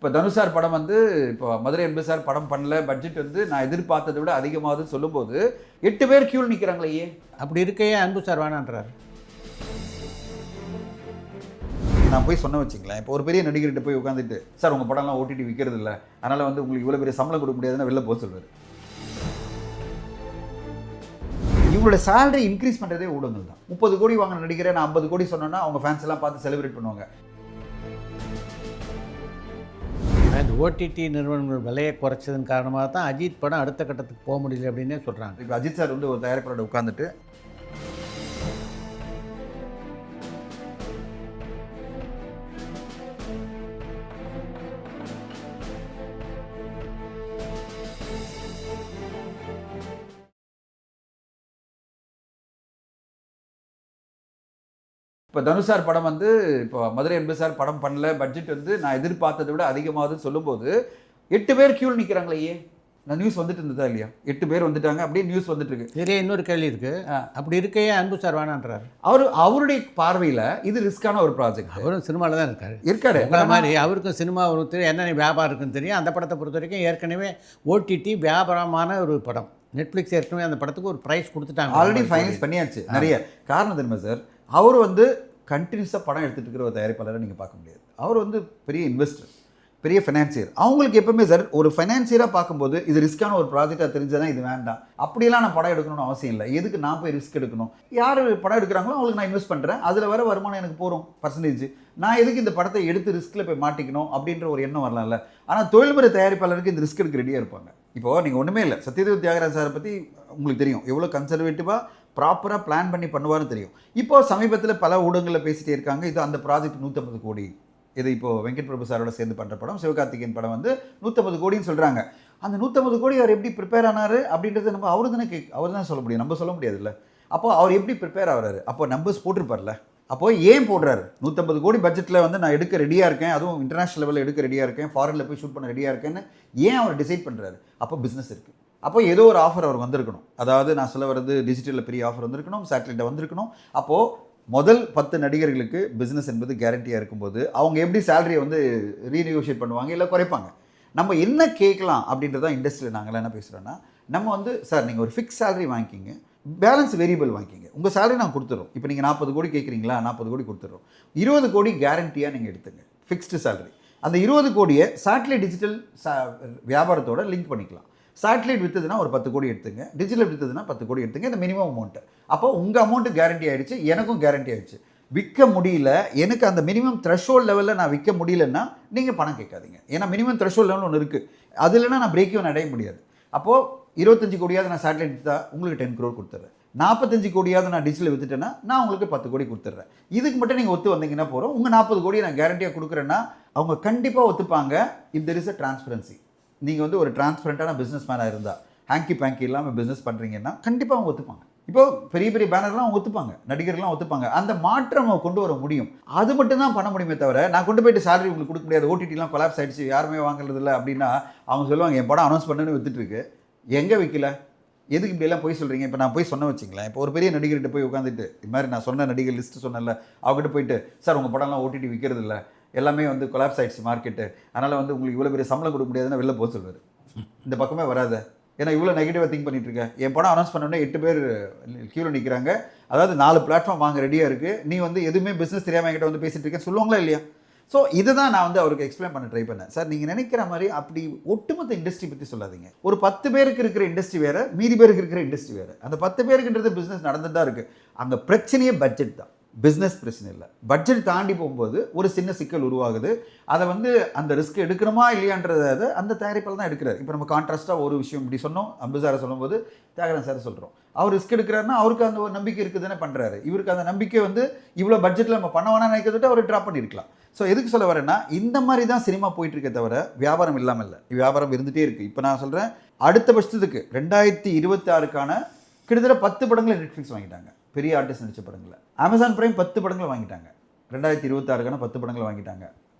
இப்போ தனுஷார் படம் வந்து இப்போ மதுரை எம்பி சார் படம் பண்ணல, பட்ஜெட் வந்து நான் எதிர்பார்த்ததை விட அதிகமாகுதுன்னு சொல்லும்போது 8 பேர் கியூவில் நிற்கிறாங்களே ஏன்? அப்படி இருக்கையே அன்பு சார் வேணான்றாரு. நான் போய் சொன்ன வச்சுங்களேன், இப்போ ஒரு பெரிய நடிகர்கிட்ட போய் உட்காந்துட்டு சார் உங்கள் படம்லாம் ஓடிடி விற்கிறது இல்லை, அதனால் வந்து உங்களுக்கு இவ்வளோ பெரிய சம்பளம் கொடுக்க முடியாதுன்னு வெளில போக சொல்வார். இவங்களோட சேலரி இன்க்ரீஸ் பண்ணுறதே ஊடகங்கள் தான். 30 கோடி வாங்கின நடிகரை நான் 50 கோடி சொன்னேன்னா அவங்க ஃபேன்ஸ் எல்லாம் பார்த்து செலிப்ரேட் பண்ணுவாங்க. இந்த ஓடிடி நிறுவனங்கள் விலையை குறைச்சதன் காரணமாக தான் அஜித் படம் அடுத்த கட்டத்துக்கு போக முடியல அப்படின்னே சொல்கிறாங்க. இப்போ அஜித் சார் வந்து ஒரு தயாரிப்பாளரோட உட்காந்துட்டு இப்போ தனுஷார் படம் வந்து இப்போ மதுரை எம்பி சார் படம் பண்ணல, பட்ஜெட் வந்து நான் எதிர்பார்த்ததை விட அதிகமாகுதுன்னு சொல்லும்போது 8 பேர் கியூவில் நிற்கிறாங்களே ஏன்? நான் நியூஸ் வந்துட்டு இருந்ததா இல்லையா? 8 பேர் வந்துட்டாங்க, அப்படியே நியூஸ் வந்துட்டு இருக்கு. இதே இன்னொரு கேள்வி இருக்கு, அப்படி இருக்கையே அன்பு சார் வேணான்றாரு. அவருடைய பார்வையில் இது ரிஸ்கான ஒரு ப்ராஜெக்ட். அவரும் சினிமாவில் தான் இருக்காரு. உங்களை மாதிரி அவருக்கும் சினிமா ஒரு தெரியும், என்னென்ன வியாபாரம் இருக்குன்னு தெரியும். அந்த படத்தை பொறுத்த வரைக்கும் ஏற்கனவே ஓடிடி வியாபாரமான ஒரு படம். நெட்ஃப்ளிக்ஸ் ஏற்கனவே அந்த படத்துக்கு ஒரு ப்ரைஸ் கொடுத்துட்டாங்க, ஆல்ரெடி ஃபைனலைஸ் பண்ணியாச்சு. நிறைய காரணம் தெரியுமா சார், அவர் வந்து கண்டினியூஸாக படம் எடுத்துகிட்டு இருக்கிற ஒரு தயாரிப்பாளரை நீங்கள் பார்க்க முடியாது. அவர் வந்து பெரிய இன்வெஸ்டர், பெரிய ஃபைனான்சியர். அவங்களுக்கு எப்பவுமே சார் ஒரு ஃபைனான்சியராக பார்க்கும்போது இது ரிஸ்க்கான ஒரு ப்ராஜெக்டாக தெரிஞ்சதான் இது வேண்டாம், அப்படிலாம் நான் படம் எடுக்கணும்னு அவசியம் இல்லை. எதுக்கு நான் போய் ரிஸ்க் எடுக்கணும்? யார் படம் எடுக்கிறாங்களோ அவங்களுக்கு நான் இன்வெஸ்ட் பண்ணுறேன், அதில் வர வருமானம் எனக்கு போகிறோம் பர்சன்டேஜ். நான் எதுக்கு இந்த படத்தை எடுத்து ரிஸ்கில் போய் மாட்டிக்கணும் அப்படின்ற ஒரு எண்ணம் வரலாம்ல. ஆனால் தொழில்முறை தயாரிப்பாளருக்கு இந்த ரிஸ்க் எடுக்க ரெடியாக இருப்பாங்க. இப்போது நீங்கள் ஒன்றுமே இல்லை, சத்யதேவ் தியாகராஜ் சாரை பற்றி உங்களுக்கு தெரியும், எவ்வளோ கன்சர்வேட்டிவாக ப்ராப்பராக பிளான் பண்ணி பண்ணுவார்னு தெரியும். இப்போ சமீபத்தில் பல ஊடகங்களில் பேசிகிட்டே இருக்காங்க, இது அந்த ப்ராஜெக்ட் 150 கோடி. இது இப்போது வெங்கட் பிரபு சாரோட சேர்ந்து பண்ணுற படம், சிவகார்த்திகேயன் படம் வந்து 150 கோடின்னு சொல்கிறாங்க. அந்த 150 கோடி அவர் எப்படி ப்ரிப்பேர் ஆனார் அப்படின்றத நம்ம அவர் தானே சொல்ல முடியும், நம்ம சொல்ல முடியாதுல்ல. அப்போ அவர் எப்படி ப்ரிப்பேர் ஆகிறாரு? அப்போ நம்பர்ஸ் போட்டிருப்பார்ல. அப்போ ஏன் போடுறாரு? 150 கோடி பட்ஜெட்டில் வந்து நான் எடுக்க ரெடியாக இருக்கேன், அதுவும் இன்டர்நேஷனல் லெவலில் எடுக்க ரெடியாக இருக்கேன், ஃபாரினில் போய் ஷூட் பண்ண ரெடியாக இருக்கேன்னு ஏன் அவர் டிசைட் பண்ணுறாரு? அப்போ பிஸ்னஸ் இருக்குது. அப்போ ஏதோ ஒரு ஆஃபர் அவர் வந்திருக்கணும். அதாவது நான் சொல்ல வர்றது டிஜிட்டலில் பெரிய ஆஃபர் வந்திருக்கணும், சேட்டலைட்டில் வந்திருக்கணும். அப்போது முதல் 10 நடிகர்களுக்கு பிஸ்னஸ் என்பது கேரண்டியாக இருக்கும்போது அவங்க எப்படி சேலரியை வந்து ரீநெகோஷியேட் பண்ணுவாங்க, இல்லை குறைப்பாங்க. நம்ம என்ன கேட்கலாம் அப்படின்றதான் இண்டஸ்ட்ரியில் நாங்களாம் என்ன பேசுகிறோன்னா, நம்ம வந்து சார் நீங்கள் ஒரு ஃபிக்ஸ் சேலரி வாங்கிக்கிங்க, பேலன்ஸ் வேரியபிள் வாங்கிக்கிங்க, உங்கள் சேலரி நாங்கள் கொடுத்துறோம். இப்போ நீங்கள் 40 கோடி கேட்குறீங்களா, 40 கோடி கொடுத்துட்றோம். 20 கோடி கேரண்டியாக நீங்கள் எடுத்துங்க, ஃபிக்ஸ்டு சேலரி. அந்த 20 கோடியை சேட்டலைட் டிஜிட்டல் வியாபாரத்தோட லிங்க் பண்ணிக்கலாம். சேட்டலைட் விற்றுதுன்னா ஒரு 10 கோடி எடுத்துங்க, டிஜிட்டல் விற்றுதுன்னா 10 கோடி எடுத்துங்க, இந்த மினிமம் அமௌண்ட்டு. அப்போ உங்கள் அமௌண்ட்டு கேரண்டி ஆகிடுச்சு, எனக்கும் கேரண்டி ஆகிடுச்சு. விற்க முடியல, எனக்கு அந்த மினிமம் த்ரெஷோல்ட் லெவலில் நான் விற்க முடியலன்னா நீங்கள் பணம் கேட்காதீங்க. ஏன்னா மினிமம் த்ரெஷோல்ட் லெவல் ஒன்று இருக்குது, அது இல்லைன்னா நான் பிரேக் ஈவன் அடைய முடியாது. அப்போது 25 கோடியாவது நான் சேட்டலைட் விற்றா உங்களுக்கு 10 crore கொடுத்துட்றேன், 45 கோடியாவது நான் டிஜிட்டல் விற்றுட்டேன்னா நான் உங்களுக்கு 10 கோடி கொடுத்துட்றேன். இதுக்கு மட்டும் நீங்கள் ஒத்து வந்தீங்கன்னா போகிறோம். உங்கள் 40 கோடியை நான் கேரண்டியாக கொடுக்குறேன்னா அவங்க கண்டிப்பாக ஒத்துப்பாங்க. If there is a transparency. நீங்கள் வந்து ஒரு டிரான்ஸ்பரண்ட்டான பிஸ்னஸ் மேனாக இருந்தால், ஹேங்கி பேங்கி இல்லாமல் பிஸ்னஸ் பண்ணுறீங்கன்னா கண்டிப்பாக அவங்க ஒத்துப்பாங்க. இப்போது பெரிய பெரிய பேனர்லாம் அவங்க ஒத்துப்பாங்க, நடிகர்லாம் ஒத்துப்பாங்க. அந்த மாற்றம் அவங்க கொண்டு வர முடியும். அது மட்டும் தான் பண்ண முடியுமே தவிர நான் கொண்டு போய்ட்டு சேலரி உங்களுக்கு கொடுக்க முடியாது, ஓடிடிலாம் கொலாப்ஸ் ஆகிடுச்சு, யாருமே வாங்குறது இல்லை அப்படின்னா அவங்க சொல்லுவாங்க என் படம் அனௌன்ஸ் பண்ணுன்னு வித்துட்டுருக்கு, எங்கே விற்கல, எதுக்கு இப்படியெல்லாம் போய் சொல்கிறீங்க? இப்போ நான் போய் சொன்ன வச்சுங்களேன், இப்போ ஒரு பெரிய நடிகர்கிட்ட போய் உட்காந்துட்டு இது மாதிரி நான் சொன்ன நடிகர் லிஸ்ட்டு சொன்னல, அவங்ககிட்ட போயிட்டு சார் உங்கள் படம்லாம் ஓடிடி விற்கிறது இல்லை, எல்லாமே வந்து கொலாப்ஸ் ஆகிடுச்சு மார்க்கெட்டு, அதனால் வந்து உங்களுக்கு இவ்வளோ பெரிய சம்பளம் கொடுக்க முடியாதுன்னு வெளில போக சொல்வார். இந்த பக்கமே வராத, ஏன்னா இவ்வளோ நெகட்டிவாக திங்க் பண்ணிட்டு இருக்கேன். என் படம் அனௌன்ஸ் பண்ணோன்னே 8 பேர் கியூவில் நிற்கிறாங்க, அதாவது 4 பிளாட்ஃபார்ம் வாங்க ரெடியாக இருக்குது, நீ வந்து எதுவுமே பிஸ்னஸ் தெரியாமல் என்கிட்ட வந்து பேசிகிட்டு இருக்கேன்னு சொல்லுவாங்களா இல்லையா? ஸோ இதை தான் நான் வந்து அவருக்கு எக்ஸ்பிளைன் பண்ண ட்ரை பண்ணேன். சார் நீங்கள் நினைக்கிற மாதிரி அப்படி ஒட்டுமொத்த இண்டஸ்ட்ரி பற்றி சொல்லாதீங்க. ஒரு 10 பேருக்கு இருக்கிற இண்டஸ்ட்ரி வேறு, மீதி பேருக்கு இருக்கிற இண்டஸ்ட்ரி வேறு. அந்த 10 பேருக்குன்றது பிஸ்னஸ் நடந்துட்டு தான் இருக்குது. அங்கே பிரச்சனையே பட்ஜெட் தான், பிஸ்னஸ் பிரச்சனை இல்லை. பட்ஜெட் தாண்டி போகும்போது ஒரு சின்ன சிக்கல் உருவாகுது. அதை வந்து அந்த ரிஸ்க் எடுக்கணுமா இல்லையான்றதை அந்த தயாரிப்பால் தான் எடுக்கிறார். இப்போ நம்ம கான்ட்ராஸ்ட்டாக ஒரு விஷயம் இப்படி சொன்னோம், அம்புசாரை சொல்லும்போது தியாகராஜன் சார் சொல்கிறோம். அவர் ரிஸ்க் எடுக்கிறாருன்னா அவருக்கு அந்த ஒரு நம்பிக்கை இருக்குதுன்னு பண்ணுறாரு. இவருக்கு அந்த நம்பிக்கை வந்து இவ்வளோ பட்ஜெட்டில் நம்ம பண்ண வேணாம்னு நினைக்கிறத அவர் ட்ராப் பண்ணியிருக்கலாம். ஸோ எதுக்கு சொல்ல வரேன்னா, இந்த மாதிரி தான் சினிமா போயிட்டுருக்கே தவிர வியாபாரம் இல்லாமல் இல்லை, வியாபாரம் இருந்துகிட்டே இருக்குது. இப்போ நான் சொல்கிறேன், அடுத்த பட்சத்துக்கு 2026க்கான கிட்டத்தட்ட 10 படங்களை நெட்ஃப்ளிக்ஸ் வாங்கிட்டாங்க, பெரிய ஆர்டிஸ்ட் நடித்த படங்களை. அமேசான் பிரைம் 10 படங்களை வாங்கிட்டாங்க, 2026க்கான 10 படங்களை வாங்கிட்டாங்க.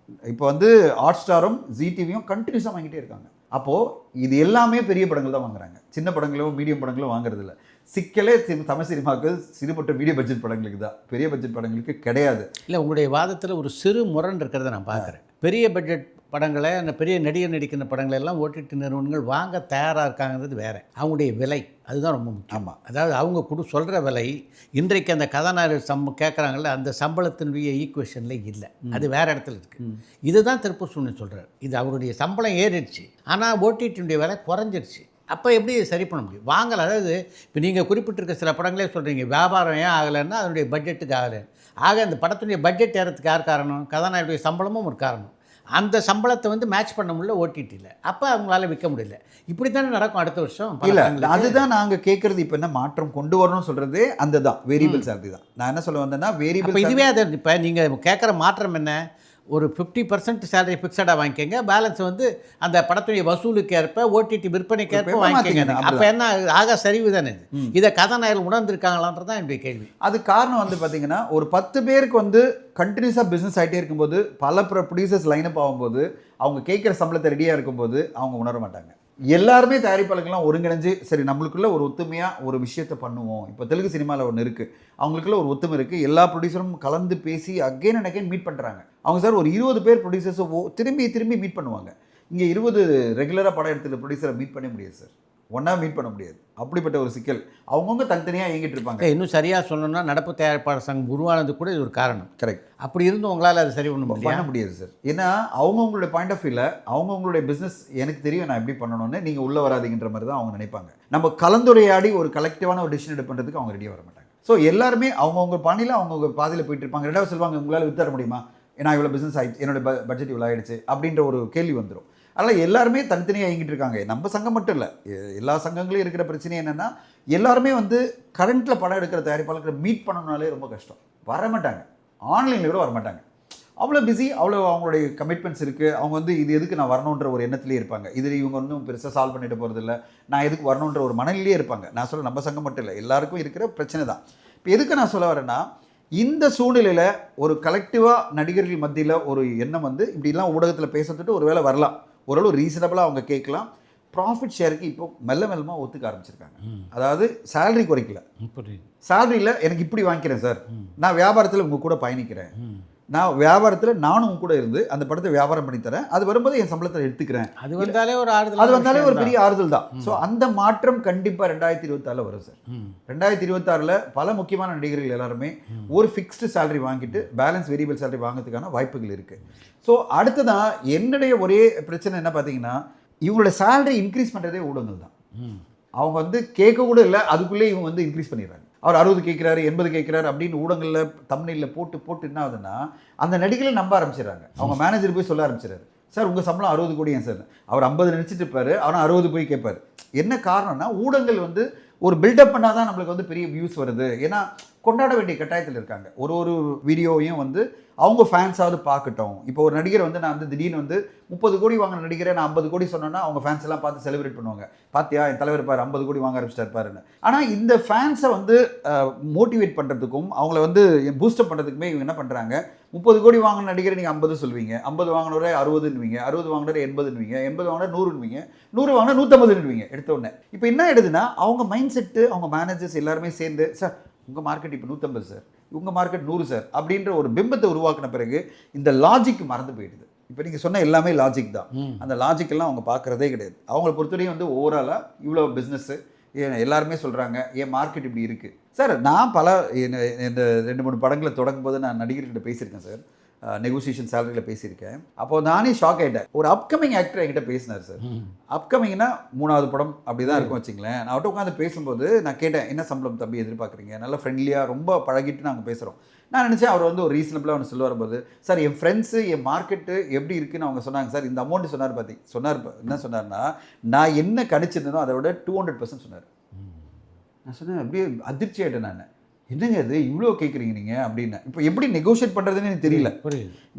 இப்போ வந்து ஹாட் ஸ்டாரும் ஜி டிவியும் கண்டினியூஸாக வாங்கிட்டே இருக்காங்க. அப்போது இது எல்லாமே பெரிய படங்கள் தான் வாங்குறாங்க, சின்ன படங்களோ மீடியம் படங்களோ வாங்குறது இல்லை. சிக்கலே தமிழ் சினிமாவுக்கு சிறுபட்ட மீடிய பட்ஜெட் படங்களுக்கு தான், பெரிய பட்ஜெட் படங்களுக்கு கிடையாது. இல்லை, உங்களுடைய வாதத்தில் ஒரு சிறு முரண் இருக்கிறத நான் பார்க்குறேன். பெரிய பட்ஜெட் படங்களை அந்த பெரிய நடிகர் நடிக்கிற படங்களை எல்லாம் ஓடிடி நிறுவனங்கள் வாங்க தயாராக இருக்காங்கிறது வேறு. அவங்களுடைய விலை அதுதான் ரொம்ப முக்கியம். ஆமாம். அதாவது அவங்க சொல்கிற விலை இன்றைக்கு அந்த கதாநாயகர் கேட்குறாங்கல்ல, அந்த சம்பளத்தினுடைய ஈக்குவேஷனில் இல்லை, அது வேறு இடத்துல இருக்குது. இதுதான் திருப்பூர் சுனில் சொல்கிறார். இது அவருடைய சம்பளம் ஏறிடுச்சு, ஆனால் ஓடிடியுடைய விலை குறைஞ்சிருச்சு. அப்போ எப்படி சரி பண்ண முடியும்? வாங்கலை. அதாவது இப்போ நீங்கள் குறிப்பிட்டிருக்க சில படங்களே சொல்கிறீங்க வியாபாரம் ஏன் ஆகலைன்னா அதனுடைய பட்ஜெட்டுக்கு ஆகலை. ஆக அந்த படத்துடைய பட்ஜெட் ஏறத்துக்கு யார் காரணம்? கதாநாயகனுடைய சம்பளமும் ஒரு காரணம். அந்த சம்பளத்தை மேட்ச் பண்ண முடியல ஓடிடியில். அப்போ அவங்களால விற்க முடியல. இப்படி தானே நடக்கும் அடுத்த வருஷம். இல்லை, அதுதான் நாங்கள் கேட்குறது. இப்போ என்ன மாற்றம் கொண்டு வரணும்னு சொல்கிறது அந்த தான் வேரியபிள் சேலரி தான். நான் என்ன சொல்ல வந்தேன்னா வேரியபிள் இதுவே அது. இப்போ நீங்கள் கேட்குற மாற்றம் என்ன? ஒரு 50% சேலரி ஃபிக்ஸடாக வாங்கிக்கோங்க, பேலன்ஸ் அந்த படத்துடைய வசூலுக்கு ஏற்ப ஓடிடி விற்பனைக்கு ஏற்ப வாங்கிக்கோங்க. அப்போ என்ன ஆக சரிவு தானே இது. இதை கதாநாயகர்கள் உணர்ந்திருக்காங்களான்றது தான் என்னுடைய கேள்வி. அது காரணம் பார்த்தீங்கன்னா ஒரு 10 பேருக்கு கண்டினியூஸாக பிஸ்னஸ் ஆகிட்டே இருக்கும்போது பல ப்ரொடியூசர்ஸ் லைனப் ஆகும்போது அவங்க கேட்குற சம்பளத்தை ரெடியாக இருக்கும்போது அவங்க உணர மாட்டாங்க. எல்லாருமே தயாரிப்பாளர்கள்லாம் ஒருங்கிணைஞ்சு சரி நம்மளுக்குள்ள ஒரு ஒத்துமையாக ஒரு விஷயத்தை பண்ணுவோம். இப்போ தெலுங்கு சினிமாவில் ஒன்று இருக்குது, அவங்களுக்குள்ள ஒரு ஒத்துமை இருக்குது. எல்லா ப்ரொடியூசரும் கலந்து பேசி அகைன் அண்ட் அகைன் மீட் பண்ணுறாங்க. அவங்க சார் ஒரு 20 பேர் ப்ரொடியூசர்ஸை திரும்பி மீட் பண்ணுவாங்க. இங்கே 20 ரெகுலராக படம் எடுத்துகிற ப்ரொடியூசரை மீட் பண்ண முடியாது சார், ஒன்றா மீட் பண்ண முடியாது. அப்படிப்பட்ட ஒரு சிக்கல். அவங்கவுங்க தனித்தனியாக இயங்கிட்டு இருப்பாங்க. இன்னும் சரியாக சொல்லணும்னா நடப்பு தயாரிப்பாளர் சங்கம் உருவானது கூட இது ஒரு காரணம். கரெக்ட். அப்படி இருந்து உங்களால் அதை சரி பண்ண முடியாது சார். ஏன்னா அவங்கவுங்களுடைய பாயிண்ட் ஆஃப் வியூவில் அவங்கவுங்களுடைய பிஸ்னஸ் எனக்கு தெரியும் நான் எப்படி பண்ணணும்னு நீங்கள் உள்ளே வராதிங்கன்ற மாதிரி தான் அவங்க நினைப்பாங்க. நம்ம கலந்துரையாடி ஒரு கலெக்டிவான ஒரு டிசிஷன் எடுத்து பண்ணுறதுக்கு அவங்க ரெடியாக வர மாட்டாங்க. ஸோ எல்லாருமே அவங்கவுங்க பாணியில் அவங்கவுங்க பாதையில் போயிட்டு இருப்பாங்க. ரெண்டாவது சொல்லுவாங்க உங்களால் வித்தர முடியுமா, ஏன்னா இவ்வளோ பிஸ்னஸ் ஆகிடுச்சு, என்னோட பட்ஜெட் இவ்வளோ ஆகிடுச்சு அப்படின்ற ஒரு கேள்வி வந்துடும். அதனால் எல்லாருமே தனித்தனியாக இயங்கிட்டு இருக்காங்க. நம்ம சங்கம் மட்டும் இல்லை, எல்லா சங்கங்களும் இருக்கிற பிரச்சனை என்னென்னா எல்லாருமே கரண்ட்டில் படம் எடுக்கிற தயாரிப்பாளர்களை மீட் பண்ணணுனாலே ரொம்ப கஷ்டம். வரமாட்டாங்க, ஆன்லைனில் கூட வரமாட்டாங்க. அவ்வளோ பிஸி, அவ்வளோ அவங்களுடைய கமிட்மெண்ட்ஸ் இருக்குது. அவங்க இது எதுக்கு நான் வரணுன்ற ஒரு எண்ணத்துலேயே இருப்பாங்க. இது இவங்க பெருசாக சால்வ் பண்ணிட்டு போகிறதில்ல, நான் எதுக்கு வரணுன்ற ஒரு மனநிலையே இருப்பாங்க. நான் சொல்ல நம்ம சங்கம் மட்டும் இல்லை, எல்லாருக்கும் இருக்கிற பிரச்சனை தான். இப்போ எதுக்கு நான் சொல்ல வரேன்னா இந்த சூழ்நிலையில் ஒரு கலெக்டிவாக நடிகர்கள் மத்தியில் ஒரு எண்ணம் இப்படிலாம் ஊடகத்தில் பேசுறதுட்டு ஒரு வேளை வரலாம், ஓரளவு ரீசனபிளாக அவங்க கேட்கலாம். ப்ராஃபிட் ஷேருக்கு இப்போ மெல்லமாக ஒத்துக்க ஆரம்பிச்சிருக்காங்க. அதாவது சேலரி குறைக்கல, சேலரியில் எனக்கு இப்படி வாங்கிக்கிறேன் சார், நான் வியாபாரத்தில் உங்கள் கூட பயணிக்கிறேன், நான் வியாபாரத்தில் நானும் உங்க கூட இருந்து அந்த படத்தை வியாபாரம் பண்ணி தரேன், அது வரும்போது என் சம்பளத்தை எடுத்துக்கிறேன். அது வந்தாலே ஒரு ஆறுதல், அது வந்தாலே ஒரு பெரிய ஆறுதல் தான். ஸோ அந்த மாற்றம் கண்டிப்பாக 2026 வரும் சார். 2026 பல முக்கியமான நடிகர்கள் எல்லாருமே ஒரு ஃபிக்ஸ்டு சேலரி வாங்கிட்டு பேலன்ஸ் வேரியபிள் சேலரி வாங்கிறதுக்கான வாய்ப்புகள் இருக்குது. ஸோ அடுத்ததான் என்னுடைய ஒரே பிரச்சனை என்ன பார்த்தீங்கன்னா இவங்களோட சேலரி இன்க்ரீஸ் பண்ணுறதே ஊடகங்கள் தான். அவங்க கேட்க கூட இல்லை, அதுக்குள்ளே இவங்க இன்க்ரீஸ் பண்ணிடுறாங்க. அவர் 60 கேட்குறாரு 80 கேட்குறாரு அப்படின்னு ஊடகங்களில் தம்ப்நெயிலில் போட்டு என்ன ஆகுதுன்னா அந்த நடிகளை நம்ப ஆரம்பிச்சிடறாங்க. அவங்க மேனேஜர் போய் சொல்ல ஆரம்பிச்சிடறாரு, சார் உங்கள் சம்பளம் 60 கோடி ஏன் சார், அவர் 50 நினச்சிட்டு இருப்பார், ஆனால் 60 போய் கேட்பார். என்ன காரணம்னா ஊடகங்கள் ஒரு பில்டப் பண்ணால் தான் நம்மளுக்கு பெரிய வியூஸ் வருது. ஏன்னா கொண்டாட வேண்டிய கட்டாயத்தில் இருக்காங்க. ஒரு வீடியோவையும் அவங்க ஃபேன்ஸாவது பார்க்கட்டும். இப்போ ஒரு நடிகர் நான் திடீர்னு 30 கோடி வாங்கின நடிகரை நான் 50 கோடி சொன்னேன்னா அவங்க ஃபேன்ஸ் எல்லாம் பார்த்து செலிப்ரேட் பண்ணுவாங்க. பார்த்தியா என் தலைவர் பாரு 50 கோடி வாங்க ஆரம்பிச்சிட்டார் பாருன்னு. ஆனால் இந்த ஃபேன்ஸை மோட்டிவேட் பண்ணுறதுக்கும் அவங்கள பூஸ்டப் பண்ணுறதுக்குமே இவங்க என்ன பண்ணுறாங்க, 30 கோடி வாங்கின நடிகரை நீங்கள் 50 சொல்வீங்க, 50 வாங்கினவரை 60ன்னுவீங்க, 60 வாங்கினவரை 80ன்னுவீங்க, 80 வாங்கினா 100ன்னுவீங்க, 100 வாங்கினா 150ன்னுவீங்க எடுத்த உடனே. இப்போ என்ன ஆயிடுதுன்னா அவங்க மைண்ட் செட்டு அவங்க மேனேஜர்ஸ் எல்லாருமே சேர்ந்து சார் உங்கள் மார்க்கெட் இப்போ 150 சார், உங்கள் மார்க்கெட் 100 சார் அப்படின்ற ஒரு பிம்பத்தை உருவாக்கின பிறகு இந்த லாஜிக் மறந்து போயிடுது. இப்போ நீங்கள் சொன்ன எல்லாமே லாஜிக் தான். அந்த லாஜிக்கெல்லாம் அவங்க பார்க்குறதே கிடையாது. அவங்கள பொறுத்தவரையும் ஓவராலாக இவ்வளோ பிஸ்னஸ்ஸு எல்லாருமே சொல்கிறாங்க என் மார்க்கெட் இப்படி இருக்குது சார். நான் இந்த 2-3 படங்களை தொடங்கும் போது நான் நடிகர்கிட்ட பேசியிருக்கேன் சார், நெகோசியேஷன் சேலரியில் பேசியிருக்கேன். அப்போ நானே ஷாக் ஆகிட்டேன். ஒரு அப்கமிங் ஆக்டர் என்கிட்ட பேசினார் சார். அப்கமிங்னா 3வது படம் அப்படி தான் இருக்கும் வச்சுங்களேன். நான் அவட்ட உட்காந்து பேசும்போது நான் கேட்டேன் என்ன சம்பளம் தம்பி எதிர்பார்க்குறீங்க, நல்லா ஃப்ரெண்ட்லியாக ரொம்ப பழகிட்டு நாங்கள் பேசுகிறோம். நான் நினச்சேன் அவர் ஒரு ரீசனபிளாக ஒன்று சொல்ல வரும்போது சார் என் ஃப்ரெண்ட்ஸு என் மார்க்கெட்டு எப்படி இருக்குன்னு அவங்க சொன்னாங்க சார். இந்த அமௌண்ட்டு சொன்னார் என்ன சொன்னார்னா நான் என்ன கணிச்சிருந்தனோ அதை விட 200% சொன்னார். நான் சொன்னேன் அப்படியே அதிர்ச்சி ஆகிட்டேன். நான் என்னங்க இது இவ்வளோ கேட்குறீங்க நீங்கள் அப்படின்னு. இப்போ எப்படி நெகோஷியேட் பண்ணுறதுன்னு எனக்கு தெரியல.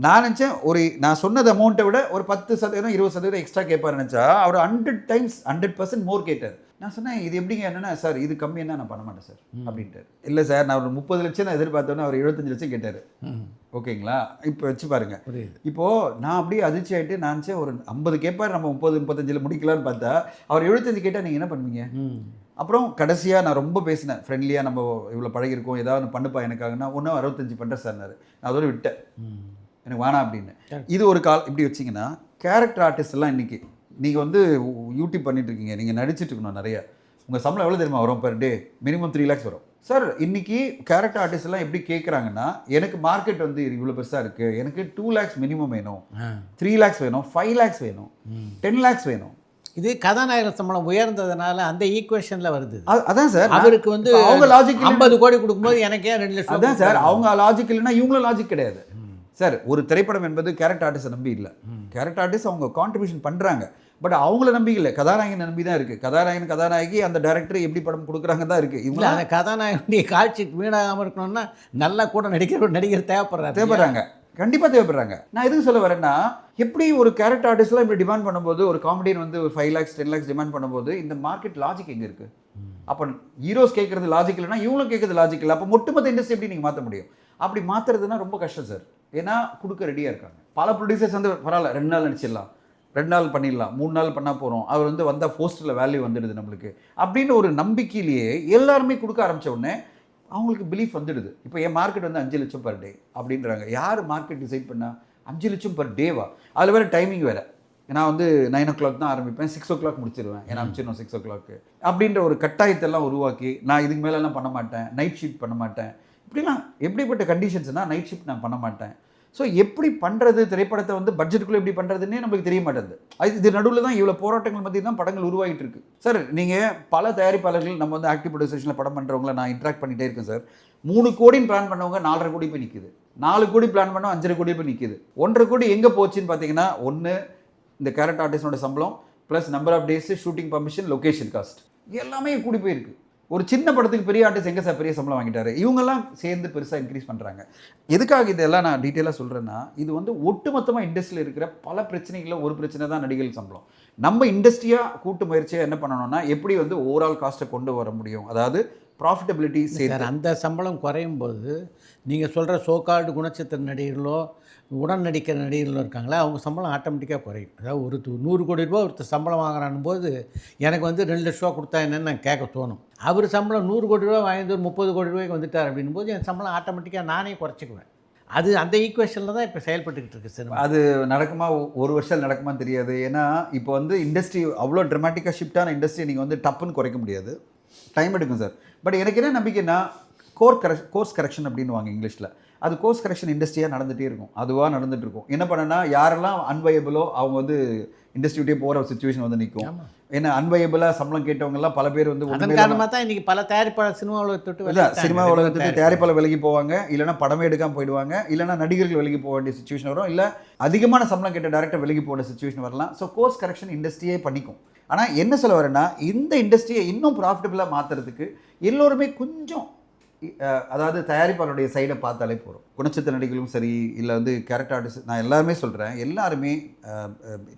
நான் நினச்சேன் நான் சொன்னது அமௌண்ட்டை விட ஒரு 10% 20% எக்ஸ்ட்ரா கேட்பார் நினச்சா அவர் 100 times 100% மோர் கேட்டார். நான் சொன்னேன் இது எப்படிங்க என்னென்னா சார் இது கம்மி என்ன நான் பண்ண மாட்டேன் சார் அப்படின்ட்டு. இல்லை சார் நான் ஒரு 30 லட்சம் நான் எதிர்பார்த்தோன்னே அவர் 75 லட்சம் கேட்டார். ஓகேங்களா, இப்போ வச்சு பாருங்க. இப்போது நான் அப்படியே அதிர்ச்சி ஆகிட்டு நான் நினச்சேன் ஒரு 50 கேட்பார், நம்ம 30-35 முடிக்கலான்னு பார்த்தா அவர் 75 கேட்டால் நீங்கள் என்ன பண்ணுவீங்க. அப்புறம் கடைசியாக நான் ரொம்ப பேசினேன் ஃப்ரெண்ட்லியாக, நம்ம இவ்வளோ பழகிருக்கோம் ஏதாவது பண்ணுப்பா எனக்காகனா ஒன்றும் 65 பண்ணுறேன் சார்னாரு. நான் அதோட விட்டேன், எனக்கு வேணாம் அப்படின்னு. இது ஒரு கால் இப்படி வச்சிங்கன்னா கேரக்டர் ஆர்டிஸ்ட் எல்லாம் இன்னைக்கு நீங்கள் வந்து யூடியூப் பண்ணிட்டு இருக்கீங்க, நீங்கள் நடிச்சிட்டு இருக்கணும் நிறைய. உங்கள் சம்பளம் எவ்வளோ தெரியுமா வரும் பெர் டே? மினிமம் 3 lakhs வரும் சார். இன்னைக்கு கேரக்டர் ஆர்டிஸ்ட் எல்லாம் எப்படி கேட்குறாங்கன்னா, எனக்கு மார்க்கெட் வந்து இவ்வளோ பெருசாக இருக்குது, எனக்கு 2 lakhs மினிமம் வேணும், 3 lakhs வேணும், 5 lakhs வேணும், 10 lakhs வேணும். இது கதாநாயகர் சம்பளம் உயர்ந்ததுனால அந்த ஈக்குவேஷனில் வருது. அதான் சார், அவருக்கு வந்து அவங்க லாஜிக் 50 கோடி கொடுக்கும்போது எனக்கே 2 லட்சம். அதான் சார், அவங்க லாஜிக் இல்லைன்னா இவங்களும் லாஜிக் கிடையாது சார். ஒரு திரைப்படம் என்பது கேரக்டர் ஆர்டிஸ்ட்டை நம்பி இல்லை. கேரக்டர் ஆர்டிஸ்ட் அவங்க கான்ட்ரிபியூஷன் பண்ணுறாங்க, பட் அவங்கள நம்பி இல்லை, கதாநாயகன் நம்பி தான் இருக்குது. கதாநாயகி அந்த டைரக்டர் எப்படி படம் கொடுக்குறாங்க தான் இருக்குது. இவங்க அந்த கதாநாயகனுடைய காட்சி வீணாகாமல் இருக்கணும்னா நல்லா கூட நடிகர் தேவைப்படுறாங்க, கண்டிப்பாக தேவைப்படுறாங்க. நான் எதுக்கு சொல்ல வரேன்னா, எப்படி ஒரு கேரக்டர் ஆர்டிஸ்ட்லாம் இப்படி டிமாண்ட் பண்ணும்போது, ஒரு காமெடியன் வந்து ஒரு 5 lakhs 10 lakhs டிமாண்ட் பண்ணும்போது, இந்த மார்க்கெட் லாஜிக் எங்கே இருக்குது? அப்போ ஹீரோஸ் கேட்குறது லாஜிக் இல்லைன்னா இவங்களும் கேட்குறது லாஜிக் இல்லை. அப்போ ஒட்டுமொத்த இண்டஸ்ட்ரி எப்படி நீங்கள் மாற்ற முடியும்? அப்படி மாற்றுறதுனா ரொம்ப கஷ்டம் சார். ஏன்னா கொடுக்க ரெடியாக இருக்காங்க. பல ப்ரொடியூசர்ஸ் வந்து பரவாயில்ல 2 நாள் நடிச்சிடலாம், 2 நாள் பண்ணிடலாம், 3 நாள் பண்ணால் போகிறோம், அவர் வந்து வந்தால் போஸ்டரில் வேல்யூ வந்துடுது நம்மளுக்கு அப்படின்னு ஒரு நம்பிக்கையிலேயே எல்லாருமே கொடுக்க ஆரம்பித்த உடனே அவங்களுக்கு பிலீஃப் வந்துடுது. இப்போ என் மார்க்கெட் வந்து 5 லட்சம் பர் டே அப்படின்றாங்க. யார் மார்க்கெட் டிசைட் பண்ணால் 5 லட்சம் பர் டேவா? அதில் வேறு டைமிங் வேறு. நான் வந்து 9 o'clock தான் ஆரம்பிப்பேன், 6 o'clock முடிச்சிடுவேன், ஏன்னா அனுப்பிச்சிடணும் 6 o'clock அப்படின்ற ஒரு கட்டாயத்தெல்லாம் உருவாக்கி, நான் இதுக்கு மேலெல்லாம் பண்ண மாட்டேன், நைட் ஷிஃப்ட் பண்ண மாட்டேன், இப்படிலாம் எப்படிப்பட்ட கண்டிஷன்ஸ்னால் நைட் ஷிஃப்ட் நான் பண்ண மாட்டேன். ஸோ எப்படி பண்ணுறது, திரைப்படத்தை வந்து பட்ஜெட்டுக்குள்ளே எப்படி பண்ணுறதுன்னே நம்மளுக்கு தெரிய மாட்டேங்குது. இது நடுவில் தான் இவ்வளோ போராட்டங்கள் மத்திய தான் படங்கள் உருவாகிட்டு இருக்கு சார். நீங்கள் பல தயாரிப்பாளர்கள், நம்ம வந்து ஆக்டிவ் ப்ரொடியூசேஷனில் படம் பண்ணுறவங்கள நான் இன்ட்ராக்ட் பண்ணிகிட்டே இருக்கேன் சார். 3 கோடின்னு பிளான் பண்ணவங்க 4.5 கோடி போய் நிற்குது, 4 கோடி பிளான் பண்ணவங்க 5.5 கோடி போய் நிற்குது. 1.5 கோடி எங்கே போச்சுன்னு பார்த்தீங்கன்னா, ஒன்று இந்த கேரக்டர் ஆர்டிஸ்டோட சம்பளம் plus number of days, shooting permission, location cost எல்லாமே கூடி போயிருக்கு. ஒரு சின்ன படத்துக்கு பெரிய ஆர்டிஸ்ட் எங்கே சார் பெரிய சம்பளம் வாங்கிட்டாரு? இவங்கெல்லாம் சேர்ந்து பெருசாக இன்க்ரீஸ் பண்ணுறாங்க. எதுக்காக இதெல்லாம் நான் டீட்டெயிலாக சொல்கிறேன்னா, இது வந்து ஒட்டுமொத்தமாக இண்டஸ்ட்ரியில் இருக்கிற பல பிரச்சனைகளில் ஒரு பிரச்சனை தான் நடிகர்கள் சம்பளம். நம்ம இண்டஸ்ட்ரியாக கூட்டு முயற்சியாக என்ன பண்ணணும்னா, எப்படி வந்து ஓவரால் காஸ்ட்டை கொண்டு வர முடியும், அதாவது ப்ராஃபிட்டபிலிட்டி சேர்த்து. அந்த சம்பளம் குறையும் போது நீங்கள் சொல்கிற சோகால்டு குணச்சித்திர நடிகர்களோ உடன் நடிக்கிற நடிகர்களும் இருக்காங்களா, அவங்க சம்பளம் ஆட்டோமேட்டிக்காக குறையும். அதாவது ஒரு 100 கோடி ரூபா ஒருத்தர் சம்பளம் வாங்குறான் போது எனக்கு வந்து 2 லட்ச ரூபா கொடுத்தா என்னன்னு நான் கேட்க தோணும். அவர் சம்பளம் 100 கோடி ரூபா வாங்கி 30 கோடி ரூபாய்க்கு வந்துட்டார் அப்படின் போது என் சம்பளம் ஆட்டோமேட்டிக்காக நானே குறைச்சிக்குவேன். அது அந்த ஈக்குவேஷனில் தான் இப்போ செயல்பட்டுக்கிட்டு இருக்கு சார். அது நடக்குமா, ஒரு வருஷம் நடக்குமான்னு தெரியாது. ஏன்னா இப்போ வந்து இண்டஸ்ட்ரி அவ்வளோ ட்ரமாட்டிக்காக ஷிஃப்டான இண்டஸ்ட்ரி நீங்கள் வந்து டப்புன்னு குறைக்க முடியாது, டைம் எடுக்கும் சார். பட் எனக்கு என்ன நம்பிக்கைன்னா, கோர்ஸ் கரெக்ஷன் அப்படின்னு வாங்க இங்கிலீஷில். அது கோர்ஸ் கரெக்ஷன் இண்டஸ்ட்ரியாக நடந்துகிட்டே இருக்கும், அதுவாக நடந்துகிட்டு இருக்கும். என்ன பண்ணனா, யாரெல்லாம் அன்வயபிளோ அவங்க வந்து இண்டஸ்ட்ரி விட்டே போகிற ஒரு சுச்சுவேஷன் வந்து நிற்கும். ஏன்னா அன்வயபிளாக சம்பளம் கேட்டவங்கலாம் பல பேர் வந்து அதன் காரணமாக தான் இன்றைக்கி பல தயாரிப்பாளர் சினிமா உலகத்துக்கு தயாரிப்பாளர் விலகி போவாங்க, இல்லைனா படமே எடுக்காமல் போயிடுவாங்க, இல்லைனா நடிகர்கள் விலகி போக வேண்டிய சுச்சுவேஷன் வரும், இல்லை அதிகமான சம்பளம் கேட்ட டேரக்டர் விலகி போக வேண்டிய சுச்சுவேஷன் வரலாம். ஸோ கோர்ஸ் கரெக்ஷன் இண்டஸ்ட்ரியே பண்ணிக்கும். ஆனால் என்ன சொல்ல வரேன்னா, இந்த இண்டஸ்ட்ரியை இன்னும் ப்ராஃபிட்டபிளாக மாற்றுறதுக்கு எல்லோருமே கொஞ்சம், அதாவது தயாரிப்பாளருடைய சைடை பார்த்தாலே போகிறோம். குணச்சித்திர நடிகர்களும் சரி, இல்லை வந்து கேரக்டர் ஆர்டிஸ்ட், நான் எல்லாருமே சொல்கிறேன், எல்லாருமே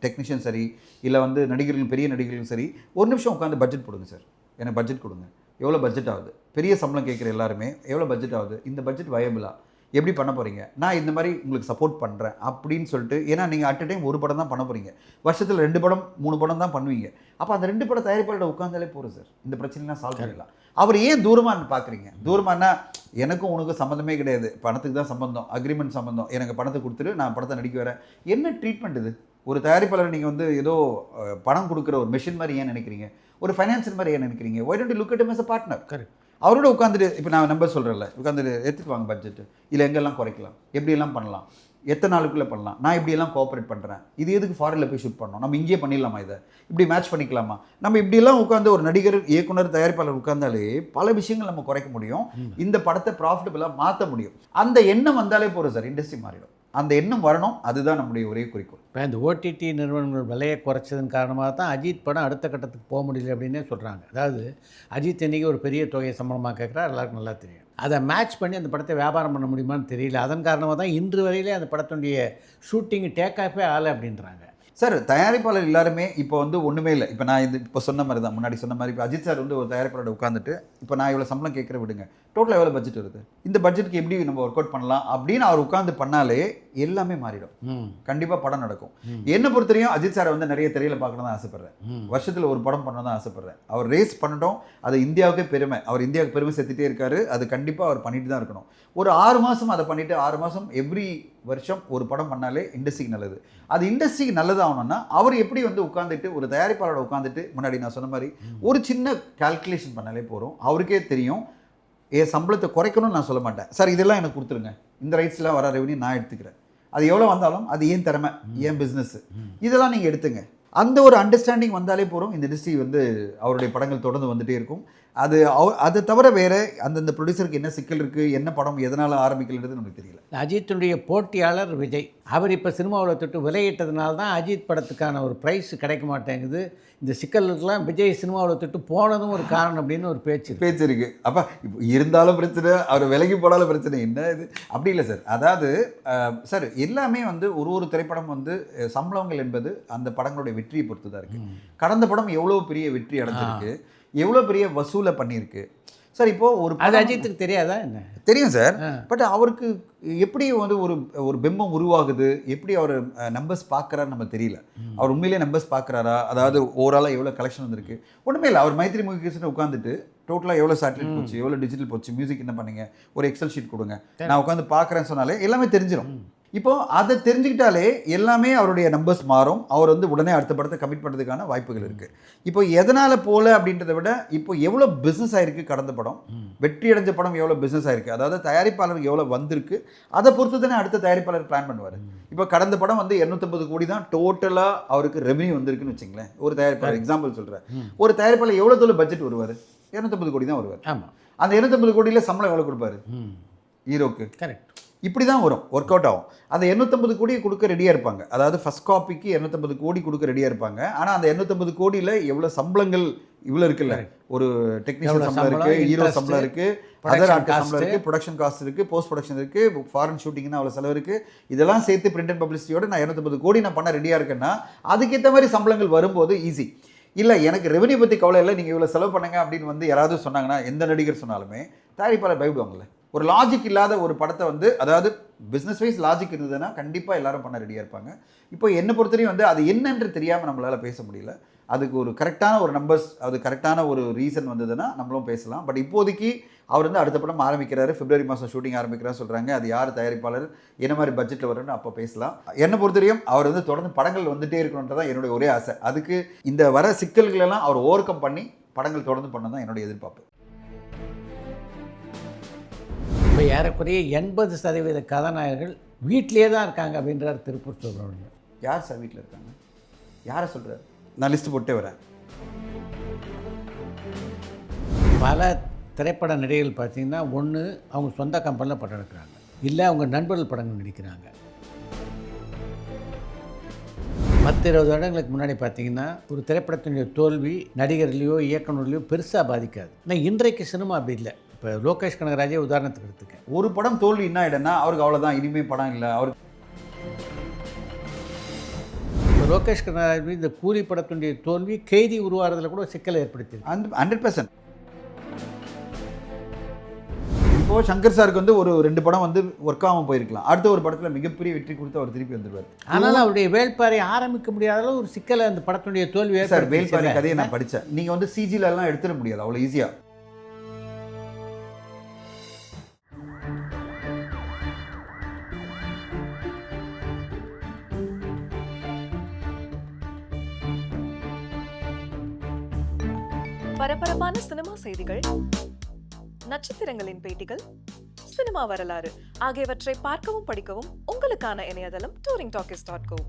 டெக்னீஷியன் சரி, இல்லை வந்து நடிகர்கள் பெரிய நடிகர்களும் சரி, ஒரு நிமிஷம் உட்காந்து பட்ஜெட் போடுங்க சார், எனக்கு பட்ஜெட் கொடுங்க, எவ்வளோ பட்ஜெட் ஆகுது, பெரிய சம்பளம் கேட்குற எல்லாருமே எவ்வளோ பட்ஜெட் ஆகுது, இந்த பட்ஜெட் வயபிளா, எப்படி பண்ண போகிறீங்க, நான் இந்த மாதிரி உங்களுக்கு சப்போர்ட் பண்ணுறேன் அப்படின்னு சொல்லிட்டு. ஏன்னா நீங்கள் அட் டைம் ஒரு படம் தான் பண்ண போகிறீங்க, வருஷத்தில் 2 படம் 3 படம் தான் பண்ணுவீங்க. அப்போ அந்த 2 படம் தயாரிப்பாளர் உட்காந்தாலே போகிறோம் சார், இந்த பிரச்சனைலாம் சால்வ் பண்ணிடலாம். அவர் ஏன் தூரமாக பார்க்குறீங்க? தூரமானா எனக்கும் உனக்கு சம்மந்தமே கிடையாது, பணத்துக்கு தான் சம்மந்தம், அக்ரிமெண்ட் சம்மந்தம், எனக்கு பணத்தை கொடுத்துட்டு நான் படத்தை நடிக்க வரேன். என்ன ட்ரீட்மெண்ட் இது? ஒரு தயாரிப்பாளர் நீங்கள் வந்து ஏதோ பணம் கொடுக்குற ஒரு மெஷின் மாதிரி ஏன் நினைக்கிறீங்க? ஒரு ஃபைனான்சியல் மாதிரி ஏன் நினைக்கிறீங்க? Why don't you look at him as a partner? Correct. அவரோட உட்காந்துட்டு, இப்போ நான் நம்பர் சொல்கிறேன்ல, உட்காந்துட்டு எடுத்துகிட்டு வாங்க பட்ஜெட்டு, இல்லை எங்கெல்லாம் குறைக்கலாம், எப்படியெல்லாம் பண்ணலாம், எத்தனை நாளுக்குள்ளே பண்ணலாம், நான் இப்படியெல்லாம் கோஆப்ரேட் பண்ணுறேன், இது எதுக்கு ஃபாரினில் போய் ஷூட் பண்ணோம், நம்ம இங்கேயே பண்ணிடலாமா, இதை இப்படி மேட்ச் பண்ணிக்கலாமா, நம்ம இப்படியெல்லாம் உட்காந்து ஒரு நடிகர், இயக்குனர், தயாரிப்பாளர் உட்கார்ந்தாலே பல விஷயங்கள் நம்ம குறைக்க முடியும், இந்த படத்தை ப்ராஃபிட்டபிளாக மாற்ற முடியும். அந்த எண்ணம் வந்தாலே போகிறோம் சார், இண்டஸ்ட்ரி மாறிடும். அந்த எண்ணம் வரணும், அதுதான் நம்முடைய ஒரே குறிக்கோள். இப்போ இந்த ஓடிடி நிறுவனங்கள் விலையை குறைச்சதன் காரணமாக தான் அஜித் படம் அடுத்த கட்டத்துக்கு போக முடியல அப்படின்னே சொல்கிறாங்க. அதாவது அஜித் இன்றைக்கி ஒரு பெரிய தொகையை சம்பளமாக கேட்குறா, எல்லாருக்கும் நல்லா தெரியும். அதை மேட்ச் பண்ணி அந்த படத்தை வியாபாரம் பண்ண முடியுமான்னு தெரியல. அதன் காரணமாக தான் இன்று வரையிலே அந்த படத்துடைய ஷூட்டிங் டேக் ஆஃபே ஆகலை அப்படின்றாங்க. சார் தயாரிப்பாளர் எல்லாருமே இப்போ வந்து ஒன்றுமே இல்லை. இப்போ நான் இப்போ சொன்ன மாதிரி தான், முன்னாடி சொன்ன மாதிரி, இப்போ அஜித் சார் வந்து ஒரு தயாரிப்பாளர் உட்காந்துட்டு, இப்போ நான் இவ்வளோ சம்பளம் கேட்குற விடுங்க, டோட்டலாக எவ்வளோ பட்ஜெட் வருது, இந்த பட்ஜெட்டுக்கு எப்படி நம்ம ஒர்க் அவுட் பண்ணலாம் அப்படின்னு அவர் உட்காந்து பண்ணாலே எல்லாமே மாறிடும், கண்டிப்பாக படம் நடக்கும். என்னை பொறுத்தவரையும் அஜித் சாரை வந்து நிறைய திரையில பார்க்கணும் தான் ஆசைப்பட்றேன், வருஷத்தில் ஒரு படம் பண்ண தான் ஆசைப்பட்றேன். அவர் ரேஸ் பண்ணட்டும், அது இந்தியாவுக்கே பெருமை, அவர் இந்தியாவுக்கு பெருமை சேர்த்துட்டே இருக்காரு, அது கண்டிப்பாக அவர் பண்ணிட்டு தான் இருக்கணும். ஒரு 6 மாதம் அதை பண்ணிவிட்டு 6 மாதம் எவ்ரி வருஷம் ஒரு படம் பண்ணாலே இண்டஸ்ட்ரிக்கு நல்லது. அது இண்டஸ்ட்ரிக்கு நல்லது ஆகணும்னா அவர் எப்படி வந்து உட்காந்துட்டு ஒரு தயாரிப்பாளரோட உட்காந்துட்டு முன்னாடி நான் சொன்ன மாதிரி ஒரு சின்ன கால்குலேஷன் பண்ணாலே போகிறோம். அவருக்கே தெரியும் என் சம்பளத்தை குறைக்கணும்னு நான் சொல்ல மாட்டேன். சார் இதெல்லாம் எனக்கு கொடுத்துருங்க, இந்த ரைட்ஸ்லாம் வர ரெவன்யூ நான் எடுத்துக்கிறேன், அது எவ்வளோ வந்தாலும் அது ஏன் திறமை, ஏன் பிஸ்னஸ், இதெல்லாம் நீங்கள் எடுத்துங்க. அந்த ஒரு அண்டர்ஸ்டாண்டிங் வந்தாலே போகிறோம். இந்த இண்டஸ்ட்ரி வந்து அவருடைய படங்கள் தொடர்ந்து வந்துகிட்டே இருக்கும். அது தவிர வேறு அந்தந்த ப்ரொடியூசருக்கு என்ன சிக்கல் இருக்குது, என்ன படம் எதனால் ஆரம்பிக்கலன்றது நமக்கு தெரியல. அஜித்துடைய போட்டியாளர் விஜய், அவர் இப்போ சினிமாவில் தொட்டு விலையிட்டதுனால தான் அஜித் படத்துக்கான ஒரு ப்ரைஸ் கிடைக்க மாட்டேங்குது. இந்த சிக்கலுக்கெல்லாம் விஜய் சினிமாவில் தொட்டு போனதும் ஒரு காரணம் அப்படின்னு ஒரு பேச்சு இருக்குது. அப்போ இப்போ இருந்தாலும் பிரச்சனை, அவர் விலகி போனாலும் பிரச்சனை, என்ன இது அப்படி இல்லை சார். அதாவது சார் எல்லாமே வந்து ஒரு திரைப்படம் வந்து சம்பளங்கள் என்பது அந்த படங்களுடைய வெற்றியை பொறுத்து தான் இருக்குது. கடந்த படம் எவ்வளோ பெரிய வெற்றி அடைஞ்சிருக்கு, எவ்வளோ பெரிய வசூலை பண்ணியிருக்கு சார். இப்போது ஒரு அது அஜித்துக்கு தெரியாதா என்ன? தெரியும் சார். பட் அவருக்கு எப்படி வந்து ஒரு பிம்பம் உருவாகுது, எப்படி அவர் நம்பர்ஸ் பார்க்குறாரு நம்ம தெரியல. அவர் உண்மையிலேயே நம்பர்ஸ் பார்க்குறாரா, அதாவது ஓவராலாக எவ்வளோ கலெக்ஷன் வந்திருக்கு ஒன்றுமே இல்லை. அவர் மைத்ரி மூவிஸ் உட்காந்துட்டு டோட்டலாக எவ்வளோ சேட்டலைட் போச்சு, எவ்வளோ டிஜிட்டல் போச்சு, மியூசிக் என்ன பண்ணீங்க, ஒரு எக்ஸல் ஷீட் கொடுங்க, நான் உட்காந்து பார்க்குறேன்னு சொன்னாலே எல்லாமே தெரிஞ்சிடும். இப்போ அதை தெரிஞ்சுக்கிட்டாலே எல்லாமே அவருடைய நம்பர்ஸ் மாறும். அவர் வந்து உடனே அடுத்த படத்தை கமிட் பண்ணுறதுக்கான வாய்ப்புகள் இருக்குது. இப்போ எதனால் போல அப்படின்றத விட இப்போ எவ்வளோ பிஸ்னஸ் ஆகிருக்கு கடந்த படம், வெற்றி அடைஞ்ச படம் எவ்வளோ பிஸ்னஸ் ஆகிருக்கு, அதாவது தயாரிப்பாளருக்கு எவ்வளோ வந்திருக்கு, அதை பொறுத்து தானே அடுத்த தயாரிப்பாளர் பிளான் பண்ணுவார். இப்போ கடந்த படம் வந்து 250 கோடி தான் டோட்டலாக அவருக்கு ரெவன்யூ வந்திருக்குன்னு வச்சுங்களேன். ஒரு தயாரிப்பாளர் எக்ஸாம்பிள் சொல்கிறேன், ஒரு தயாரிப்பாளர் எவ்வளோ தோல பட்ஜெட் வருவார், 250 கோடி தான் வருவார். ஆமாம், அந்த 250 கோடியில் சம்பளம் எவ்வளோ கொடுப்பாரு ஹீரோக்கு? கரெக்ட். இப்படி தான் வரும், ஒர்க் அவுட் ஆகும். அந்த 250 கோடியை கொடுக்க ரெடியாக இருப்பாங்க. அதாவது ஃபஸ்ட் காப்பிக்கு 250 கோடி கொடுக்க ரெடியாக இருப்பாங்க. ஆனால் அந்த 250 கோடியில் எவ்வளோ சம்பளங்கள் இவ்வளோ இருக்குல்ல, ஒரு டெக்னீஷியன் சம்பளம் இருக்குது, ஹீரோ சம்பளம் இருக்குது, அதர் ஆர்ட் சம்பளம் இருக்குது, ப்ரொடக்ஷன் காஸ்ட் இருக்குது, போஸ்ட் ப்ரொடக்ஷன் இருக்குது, ஃபாரின் ஷூட்டிங்னா அவ்வளோ செலவு இருக்குது. இதெல்லாம் சேர்த்து பிரிண்ட் அண்ட் பப்ளிசிட்டியோட நான் 250 கோடி நான் பண்ண ரெடியாக இருக்கேன்னா அதுக்கேற்ற மாதிரி சம்பளங்கள் வரும்போது ஈஸி. இல்லை எனக்கு ரெவன்யூ பற்றி கவலை இல்லை, நீங்கள் இவ்வளோ செலவு பண்ணுங்க அப்படின்னு வந்து யாராவது சொன்னாங்கன்னா, எந்த நடிகர் சொன்னாலுமே தயாரிப்பாளர் பயப்படுவாங்கல்ல. ஒரு லாஜிக் இல்லாத ஒரு படத்தை வந்து, அதாவது பிஸ்னஸ் வைஸ் லாஜிக் இருந்ததுன்னா கண்டிப்பாக எல்லாரும் பண்ண ரெடியாக இருப்பாங்க. இப்போ என்னை பொறுத்தவரையும் வந்து அது என்னன்று தெரியாமல் நம்மளால் பேச முடியல. அதுக்கு ஒரு கரெக்டான ஒரு நம்பர்ஸ், அது கரெக்டான ஒரு ரீசன் வந்ததுன்னா நம்மளும் பேசலாம். பட் இப்போதைக்கு அவர் வந்து அடுத்த படம் ஆரம்பிக்கிறாரு, பிப்ரவரி மாதம் ஷூட்டிங் ஆரம்பிக்கிறான்னு சொல்கிறாங்க. அது யார் தயாரிப்பாளர், என்ன மாதிரி பட்ஜெட்டில் வரும்னு அப்போ பேசலாம். என்னை பொறுத்தவரையும் அவர் வந்து தொடர்ந்து படங்கள் வந்துகிட்டே இருக்கணுன்றதான் என்னுடைய ஒரே ஆசை. அதுக்கு இந்த வர சிக்கல்களெல்லாம் அவர் ஓவர் கம் பண்ணி படங்கள் தொடர்ந்து பண்ண தான் என்னுடைய எதிர்பார்ப்பு. இப்போ ஏறக்குறைய 80% கதாநாயகர்கள் வீட்டிலே தான் இருக்காங்க அப்படின்றார் திருப்பூர் சுப்ரமணியம். யார் சார் வீட்டில் இருக்காங்க, யாரை சொல்கிறார்? நான் லிஸ்ட்டு போட்டே வரேன். பல திரைப்பட நடிகர்கள் பார்த்தீங்கன்னா, ஒன்று அவங்க சொந்த கம்பெனியில் படம் எடுக்கிறாங்க, இல்லை அவங்க நண்பர்கள் படங்கள் நடிக்கிறாங்க. 10-20 வருடங்களுக்கு முன்னாடி பார்த்தீங்கன்னா ஒரு திரைப்படத்தினுடைய தோல்வி நடிகர்லையோ இயக்குநர்லையோ பெருசாக பாதிக்காது. ஆனால் இன்றைக்கு சினிமா அப்படி இல்லை. இப்போ லோகேஷ் கனகராஜே உதாரணத்துக்கு எடுத்துக்கேன். ஒரு படம் தோல்வி என்ன ஆகிடும்னா அவருக்கு அவ்வளோதான், இனிமேல் படம் இல்லை அவருக்கு. இப்போ லோகேஷ் கனகராஜ் இந்த கூலி படத்தினுடைய தோல்வி கைதி உருவாகிறதுல கூட சிக்கலை ஏற்படுத்திது. 100%. இப்போது சங்கர் சாருக்கு வந்து ஒரு 2 படம் வந்து ஒர்க் ஆகாமல் போயிருக்கலாம், அடுத்த ஒரு படத்தில் மிகப்பெரிய வெற்றி கொடுத்து அவர் திருப்பி வந்துடுவார். ஆனாலும் அவருடைய வேள்பாறை ஆரம்பிக்க முடியாத அளவு ஒரு சிக்கலை அந்த படத்தினுடைய தோல்வி. சார் வேள்பாறை கதையை நான் படித்தேன். நீங்கள் வந்து சிஜிலெல்லாம் எடுத்துட முடியாது அவ்வளோ ஈஸியாக. பரபரப்பான சினிமா செய்திகள், நட்சத்திரங்களின் பேட்டிகள், சினிமா வரலாறு ஆகியவற்றை பார்க்கவும் படிக்கவும் உங்களுக்கான இணையதளம் touringtalkies.co.